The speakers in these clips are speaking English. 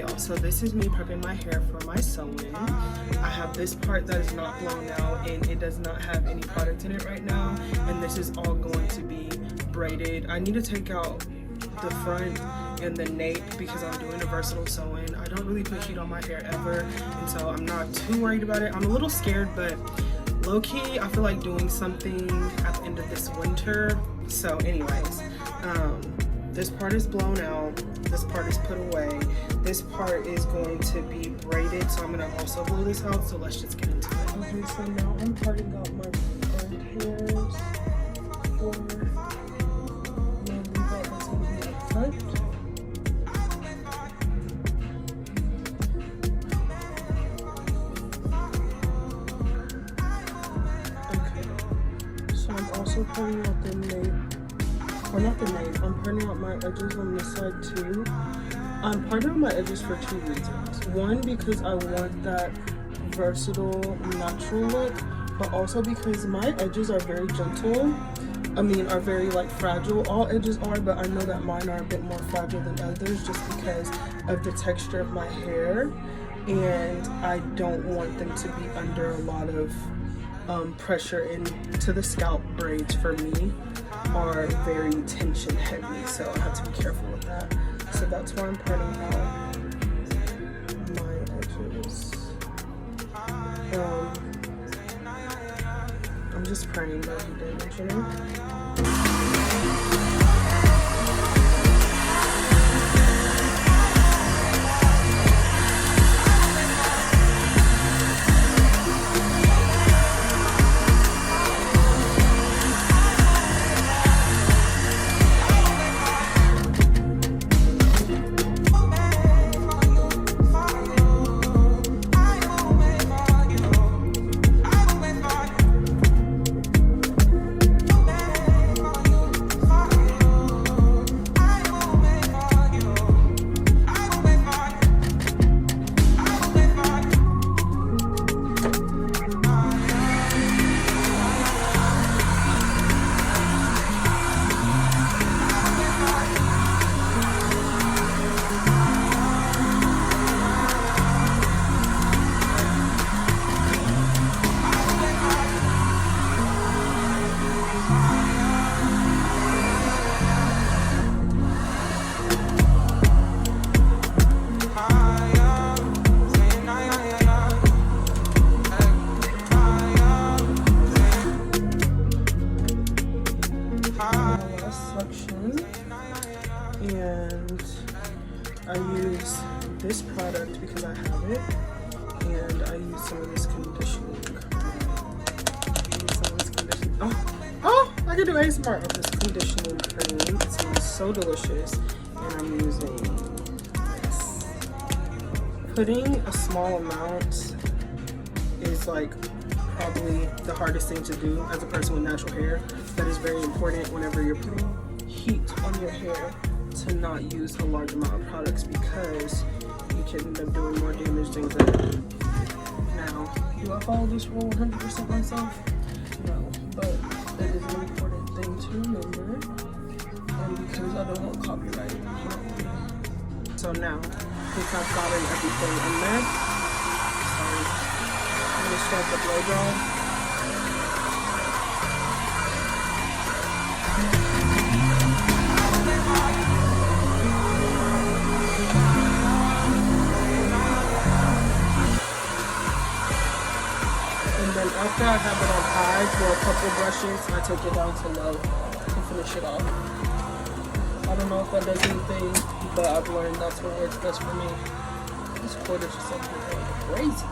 y'all, so this is me prepping my hair for my sew-in. I have this part that is not blown out and it does not have any product in it right now, and this is all going to be braided. I need to take out the front and the nape because I'm doing a versatile sew-in. I don't really put heat on my hair ever, and so I'm not too worried about it. I'm a little scared, but low-key I feel like doing something at the end of this winter. So anyways, this part is blown out, this part is put away, this part is going to be braided, so I'm going to also blow this out, so let's just get into it. Okay, so now I'm parting out my front hairs for my leave out that's going to be up front. Okay, so I'm also parting out the nape. Or not the nape, I'm parting out my edges on this side too. I'm parting out my edges for two reasons. One, because I want that versatile, natural look, but also because my edges are very gentle. Are very like fragile. All edges are, but I know that mine are a bit more fragile than others just because of the texture of my hair. And I don't want them to be under a lot of pressure into the scalp. Braids for me are very tension heavy, so I have to be careful with that. So that's why I'm parting out my edges. I'm just praying that he didn't, you know? And I use this product because I have it, and I use some of this conditioning. Oh, I can do ASMR of this conditioning cream. It smells so delicious, and I'm using this. Putting a small amount is like probably the hardest thing to do as a person with natural hair. That is very important whenever you're putting heat on your hair, to not use a large amount of products because you can end up doing more damage than good. Now, do I follow this rule 100% myself? No, but it is an important thing to remember, and because I don't want copyright. So now, since I've gotten everything in there, I'm gonna start the blow dry. After I have it on high for a couple brushes, I take it down to low to finish it off. I don't know if that does anything, but I've learned that's what works best for me. This cord is just something crazy.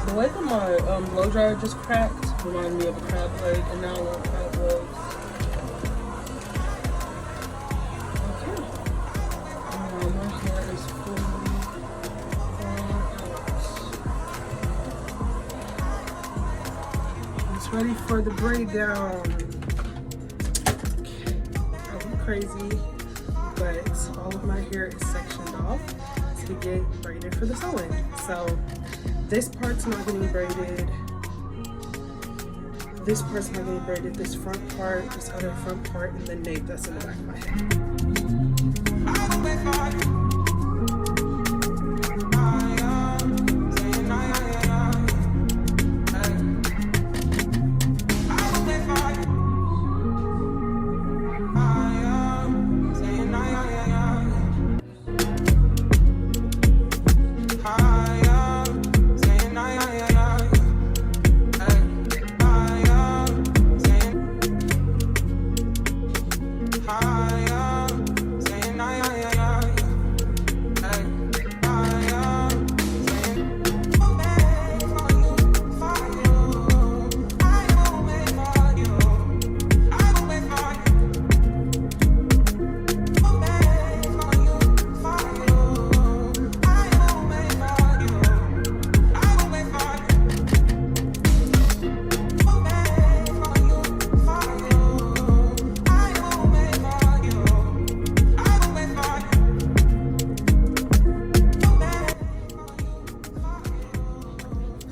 The way that my blow dryer just cracked reminded me of a crab leg, and now I want crab legs. Ready for the braid down. Okay, I look crazy, but all of my hair is sectioned off to get braided for the sewing. So this part's not getting braided. this part's not getting braided. This front part, this other front part, and the nape that's in the back of my head.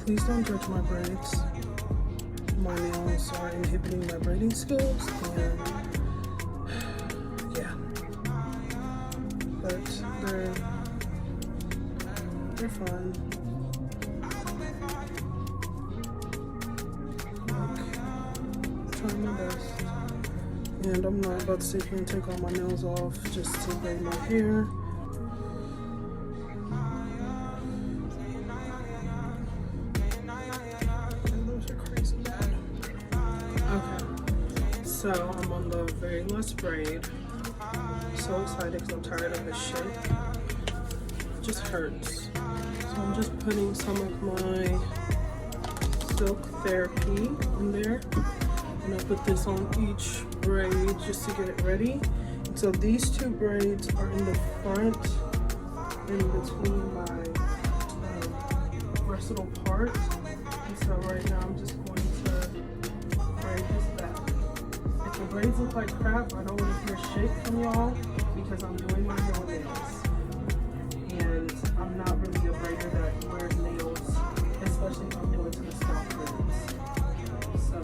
Please don't judge my braids. My nails are inhibiting my braiding skills, and yeah, but they're fun. Like, trying my best, and I'm not about to sit here and take all my nails off just to braid my hair. So I'm on the very last braid. So excited because I'm tired of this shit. It just hurts. So I'm just putting some of my Silk Therapy in there. And I put this on each braid just to get it ready. So these two braids are in the front, in between my versatile part. And so right now I'm just going to braid this back. If the braids look like crap, I don't want to hear shit from y'all because I'm doing my hair with nails. And I'm not really a braider that wears nails, especially if I'm doing to the scalp braids. So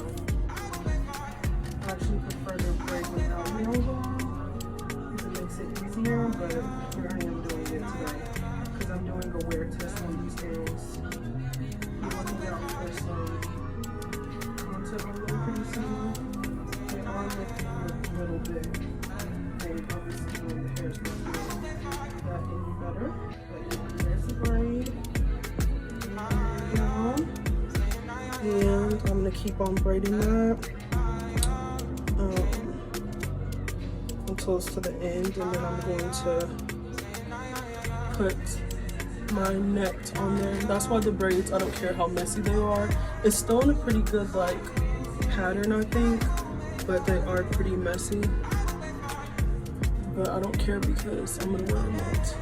I actually prefer to braid without nails on because it makes it easier, but here I am doing it today because I'm doing a wear test on these nails. I'm looking out for some content on them pretty soon. They are looking a little bit, and obviously when the hair's not doing that any better. But yeah, there's the braid. And I'm gonna keep on braiding that until it's to the end, and then I'm going to put my net on there. That's why the braids, I don't care how messy they are, it's still in a pretty good like pattern, I think, but they are pretty messy. But I don't care because I'm gonna wear a net.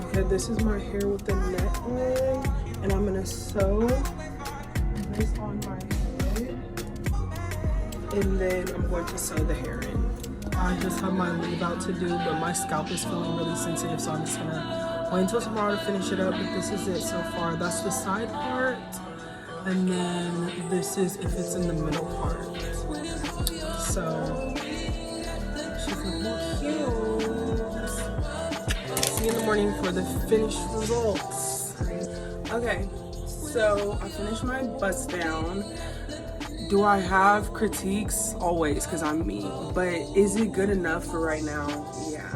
Okay, this is my hair with the net on, and I'm gonna sew this on my head, and then I'm going to sew the hair in. I just have my leave out to do, but my scalp is feeling really sensitive, so I'm just gonna wait until tomorrow to finish it up. But this is it so far. That's the side part, and then this is if it's in the middle part. So she's looking cute. See you in the morning for the finished results. Okay, so I finished my bust down. Do I have critiques? Always, because I'm me. But is it good enough for right now? Yeah.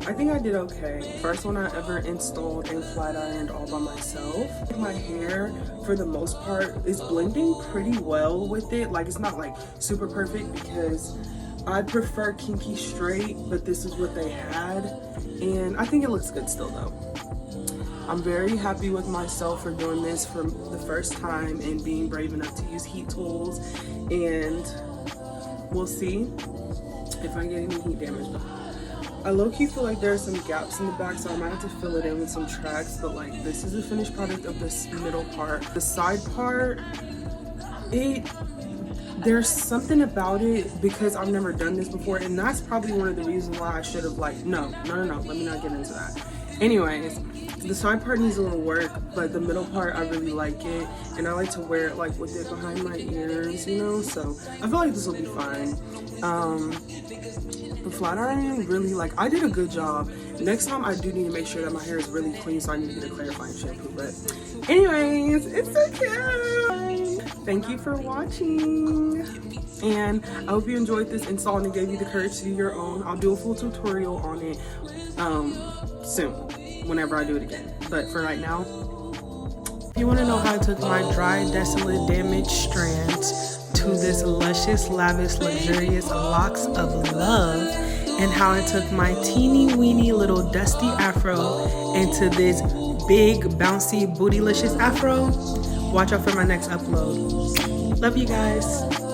I think I did okay. First one I ever installed and flat ironed all by myself. My hair, for the most part, is blending pretty well with it. Like, it's not like super perfect because I prefer kinky straight, but this is what they had. And I think it looks good still though. I'm very happy with myself for doing this for the first time and being brave enough to use heat tools, and we'll see if I get any heat damage. I low-key feel like there are some gaps in the back, so I might have to fill it in with some tracks, but like this is the finished product of this middle part. The side part, there's something about it because I've never done this before, and that's probably one of the reasons why I should have like, no, let me not get into that. Anyways, The side part needs a little work, but the middle part, I really like it. And I like to wear it like with it behind my ears, you know? So I feel like this will be fine. The flat iron, really, like, I did a good job. Next time, I do need to make sure that my hair is really clean, so I need to get a clarifying shampoo. But anyways, it's so cute. Thank you for watching. And I hope you enjoyed this install and it gave you the courage to do your own. I'll do a full tutorial on it soon, whenever I do it again. But for right now, if you want to know how I took my dry, desolate, damaged strands to this luscious, lavish, luxurious locks of love, and how I took my teeny weeny little dusty afro into this big, bouncy, bootylicious afro, watch out for my next upload. Love you guys.